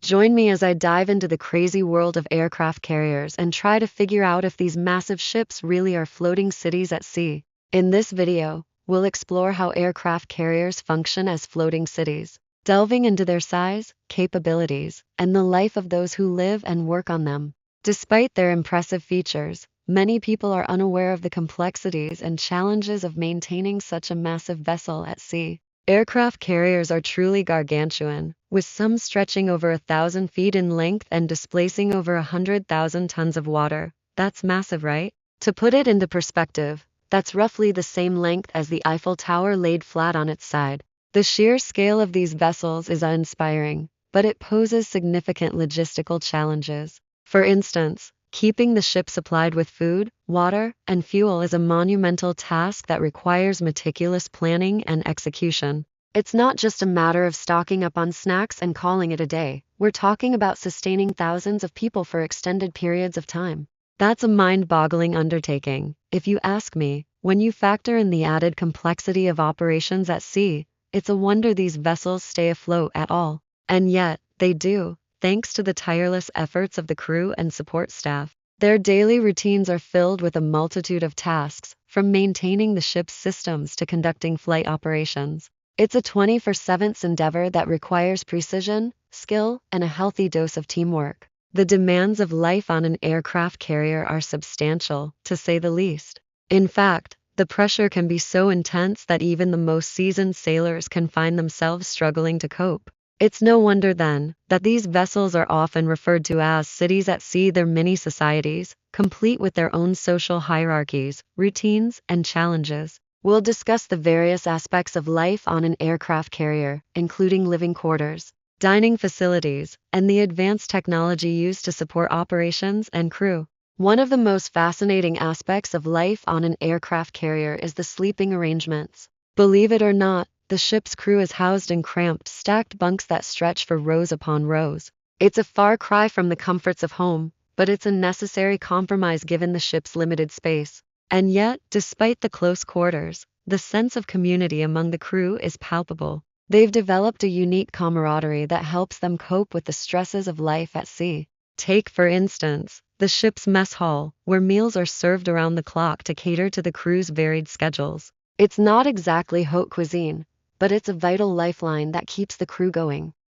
Join me as I dive into the crazy world of aircraft carriers and try to figure out if these massive ships really are floating cities at sea. In this video, we'll explore how aircraft carriers function as floating cities, delving into their size, capabilities, and the life of those who live and work on them. Despite their impressive features, many people are unaware of the complexities and challenges of maintaining such a massive vessel at sea. Aircraft carriers are truly gargantuan, with some stretching over 1,000 feet in length and displacing over 100,000 tons of water. That's massive, right? To put it into perspective, that's roughly the same length as the Eiffel Tower laid flat on its side. The sheer scale of these vessels is awe-inspiring, but it poses significant logistical challenges. For instance, keeping the ship supplied with food, water, and fuel is a monumental task that requires meticulous planning and execution. It's not just a matter of stocking up on snacks and calling it a day. We're talking about sustaining thousands of people for extended periods of time. That's a mind-boggling undertaking, if you ask me. When you factor in the added complexity of operations at sea, it's a wonder these vessels stay afloat at all. And yet, they do, thanks to the tireless efforts of the crew and support staff. Their daily routines are filled with a multitude of tasks, from maintaining the ship's systems to conducting flight operations. It's a 24/7 endeavor that requires precision, skill, and a healthy dose of teamwork. The demands of life on an aircraft carrier are substantial, to say the least. In fact, the pressure can be so intense that even the most seasoned sailors can find themselves struggling to cope. It's no wonder then that these vessels are often referred to as cities at sea. They're mini societies, complete with their own social hierarchies, routines, and challenges. We'll discuss the various aspects of life on an aircraft carrier, including living quarters, dining facilities, and the advanced technology used to support operations and crew. One of the most fascinating aspects of life on an aircraft carrier is the sleeping arrangements. Believe it or not, the ship's crew is housed in cramped, stacked bunks that stretch for rows upon rows. It's a far cry from the comforts of home, but it's a necessary compromise given the ship's limited space. And yet, despite the close quarters, the sense of community among the crew is palpable. They've developed a unique camaraderie that helps them cope with the stresses of life at sea. Take, for instance, the ship's mess hall, where meals are served around the clock to cater to the crew's varied schedules. It's not exactly haute cuisine, but it's a vital lifeline that keeps the crew going.